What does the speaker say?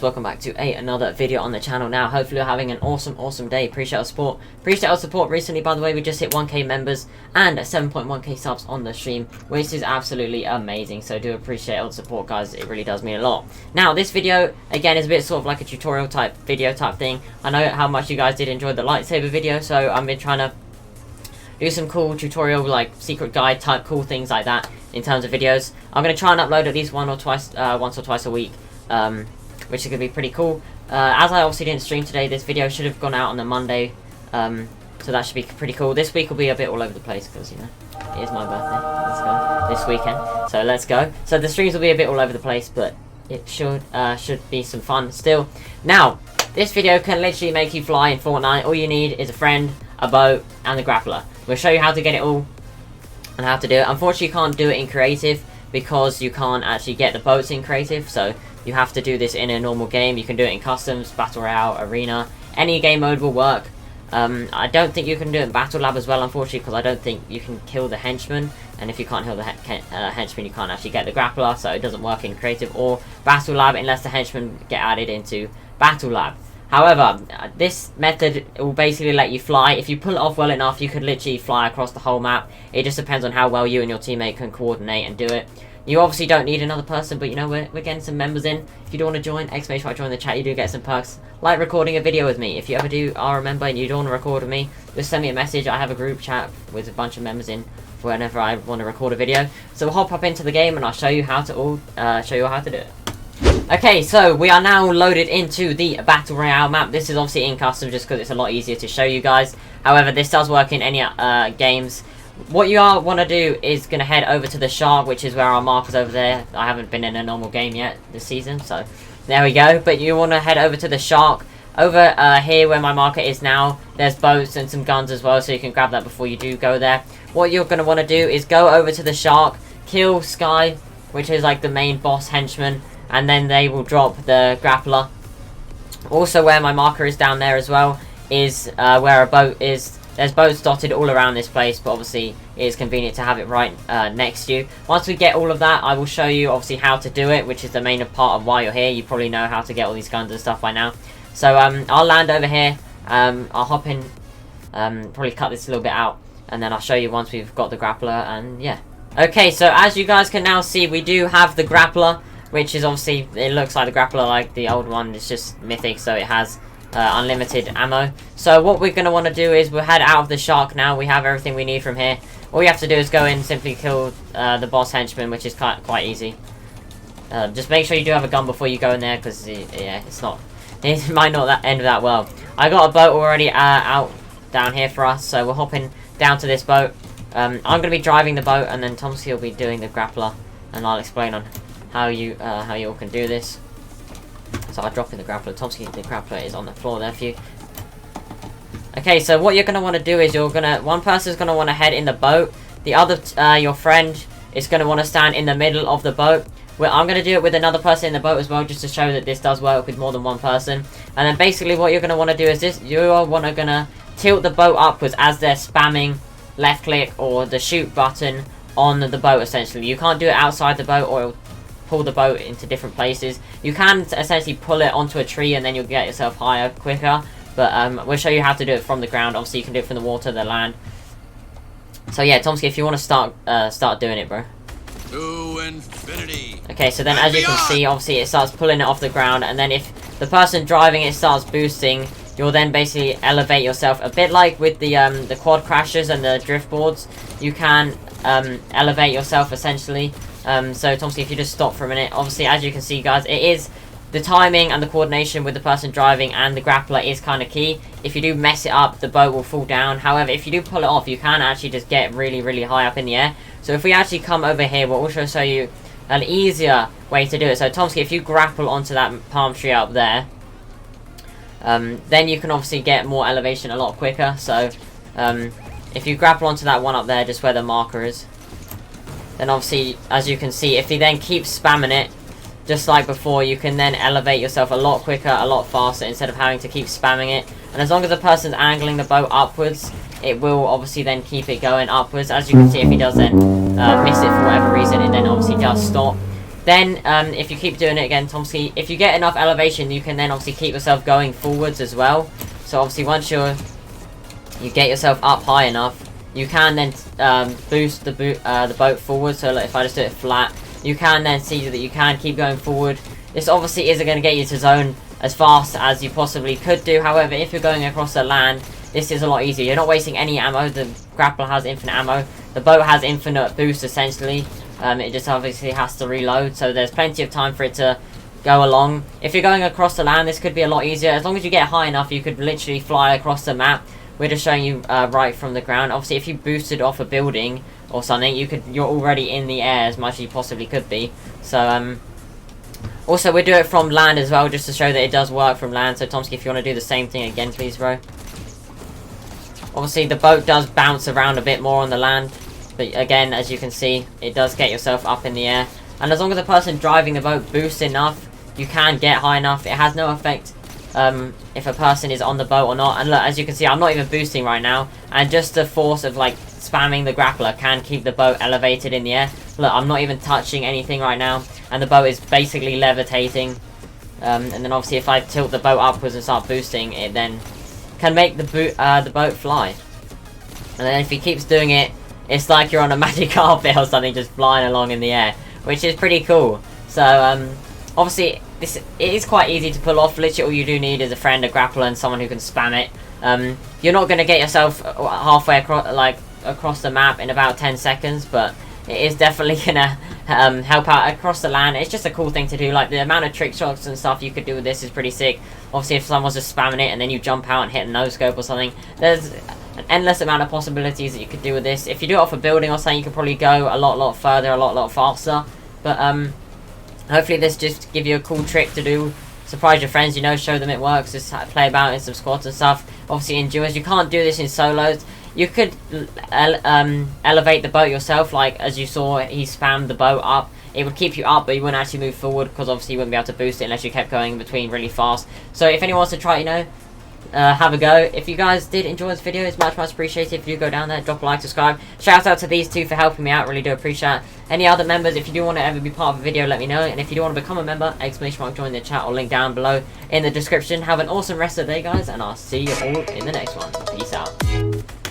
welcome back to another video on the channel. Now, hopefully you're having an awesome day. Appreciate our support. Recently, by the way, we just hit 1k members and 7.1k subs on the stream, which is absolutely amazing. So do appreciate all the support, guys. It really does mean a lot. Now, this video, again, is a bit sort of like a tutorial type video type thing. I know how much you guys did enjoy the lightsaber video, so I've been trying to do some cool tutorial, like secret guide type cool things like that in terms of videos. I'm going to try and upload at least once or twice a week. Which is going to be pretty cool. As I obviously didn't stream today, this video should have gone out on the Monday, so that should be pretty could. This week will be a bit all over the place because, you know, it is my birthday. Let's go. This weekend. So let's go. So the streams will be a bit all over the place, but it should be some fun still. Now, this video can literally make you fly in Fortnite. All you need is a friend, a boat, and the grappler. We'll show you how to get it all and how to do it. Unfortunately, you can't do it in creative because you can't actually get the boats in creative, so you have to do this in a normal game. You can do it in customs, battle royale, arena. Any game mode will work. I don't think you can do it in battle lab as well, unfortunately, because I don't think you can kill the henchman. And if you can't kill the henchman, you can't actually get the grappler, so it doesn't work in creative or battle lab unless the henchmen get added into battle lab. However, this method will basically let you fly. If you pull it off well enough, you could literally fly across the whole map. It just depends on how well you and your teammate can coordinate and do it. You obviously don't need another person, but you know, we're getting some members in. If you do want to join, exclamation mark join the chat, you do get some perks, like recording a video with me. If you ever are a member and you don't want to record with me, just send me a message. I have a group chat with a bunch of members in whenever I want to record a video. So we'll hop up into the game and I'll show you how to do it. Okay, so we are now loaded into the Battle Royale map. This is obviously in custom just because it's a lot easier to show you guys. However, this does work in any games. What you want to do is going to head over to the shark, which is where our marker's over there. I haven't been in a normal game yet this season, so there we go. But you want to head over to the shark. Over here where my marker is now, there's boats and some guns as well, so you can grab that before you do go there. What you're going to want to do is go over to the shark, kill Sky, which is like the main boss henchman, and then they will drop the grappler. Also where my marker is down there as well is where a boat is. There's boats dotted all around this place, but obviously it is convenient to have it right next to you. Once we get all of that, I will show you obviously how to do it, which is the main part of why you're here. You probably know how to get all these guns and stuff by now. So I'll land over here. I'll hop in, probably cut this a little bit out, and then I'll show you once we've got the grappler, and yeah. Okay, so as you guys can now see, we do have the grappler, which is obviously, it looks like the grappler like the old one. It's just mythic, so it has unlimited ammo. So what we're going to want to do is we'll head out of the shark now. We have everything we need from here. All you have to do is go in, simply kill the boss henchman, which is quite easy. Just make sure you do have a gun before you go in there, because yeah, it might not end that well. I got a boat already out down here for us, so we're hopping down to this boat. I'm going to be driving the boat, and then Tomsky will be doing the grappler, and I'll explain on how you all can do this. So I'll drop in the grappler. Tomsky, the grappler is on the floor there for you. Okay, so what you're going to want to do is one person's going to want to head in the boat. The other, your friend, is going to want to stand in the middle of the boat. I'm going to do it with another person in the boat as well, just to show that this does work with more than one person. And then basically what you're going to want to do is this. You're going to tilt the boat upwards as they're spamming left click or the shoot button on the boat, essentially. You can't do it outside the boat or it'll pull the boat into different places. You can essentially pull it onto a tree and then you'll get yourself higher quicker, but we'll show you how to do it from the ground. Obviously you can do it from the water, the land. So yeah, Tomsky, if you want to start doing it, bro. To infinity. Okay, so then as you can see, obviously it starts pulling it off the ground, and then if the person driving it starts boosting, you'll then basically elevate yourself a bit like with the quad crashers and the drift boards. You can elevate yourself essentially. So Tomsky, if you just stop for a minute, obviously as you can see, guys, it is the timing and the coordination with the person driving and the grappler is kind of key. If you do mess it up, the boat will fall down. However, if you do pull it off, you can actually just get really high up in the air. So if we actually come over here, we'll also show you an easier way to do it. So Tomsky, if you grapple onto that palm tree up there, then you can obviously get more elevation a lot quicker. So if you grapple onto that one up there, just where the marker is, then obviously, as you can see, if you then keep spamming it, just like before, you can then elevate yourself a lot quicker, a lot faster, instead of having to keep spamming it. And as long as the person's angling the boat upwards, it will obviously then keep it going upwards. As you can see, if he does then miss it for whatever reason, it then obviously does stop. Then, if you keep doing it again, Tomsky, if you get enough elevation, you can then obviously keep yourself going forwards as well. So obviously, once you get yourself up high enough, you can then boost the boat forward. So like, if I just do it flat, you can then see that you can keep going forward. This obviously isn't going to get you to zone as fast as you possibly could do. However, if you're going across the land, this is a lot easier. You're not wasting any ammo. The grappler has infinite ammo. The boat has infinite boost essentially. It just obviously has to reload, so there's plenty of time for it to go along. If you're going across the land, this could be a lot easier. As long as you get high enough, you could literally fly across the map. We're just showing you right from the ground. Obviously, if you boosted off a building or something, you're already in the air as much as you possibly could be. So also we do it from land as well, just to show that it does work from land. So Tomsky, if you want to do the same thing again, please, bro. Obviously, the boat does bounce around a bit more on the land. But again, as you can see, it does get yourself up in the air. And as long as the person driving the boat boosts enough, you can get high enough. It has no effect if a person is on the boat or not. And look, as you can see, I'm not even boosting right now. And just the force of like spamming the grappler can keep the boat elevated in the air. Look, I'm not even touching anything right now. And the boat is basically levitating. And then obviously if I tilt the boat upwards and start boosting, it then can make the boat fly. And then if he keeps doing it, it's like you're on a magic carpet or something, just flying along in the air, which is pretty cool. So, obviously, it is quite easy to pull off. Literally, all you do need is a friend, a grappler, and someone who can spam it. You're not going to get yourself halfway across the map in about 10 seconds, but it is definitely going to help out across the land. It's just a cool thing to do. Like, the amount of trick shots and stuff you could do with this is pretty sick. Obviously, if someone's just spamming it and then you jump out and hit a no-scope or something, there's an endless amount of possibilities that you could do with this. If you do it off a building or something, you could probably go a lot further, a lot faster. But hopefully this just give you a cool trick to do. Surprise your friends, you know, show them it works. Just play about in some squads and stuff. Obviously in duos, you can't do this in solos. You could elevate the boat yourself, like as you saw, he spammed the boat up. It would keep you up, but you wouldn't actually move forward because obviously you wouldn't be able to boost it unless you kept going in between really fast. So if anyone wants to try, you know, have a go. If you guys did enjoy this video, it's much appreciated if you go down there, drop a like, subscribe. Shout out to these two for helping me out, really do appreciate it. Any other members, if you do want to ever be part of a video, let me know. And if you do want to become a member, ! Join the chat or link down below in the description. Have an awesome rest of the day, guys, and I'll see you all in the next one. Peace out.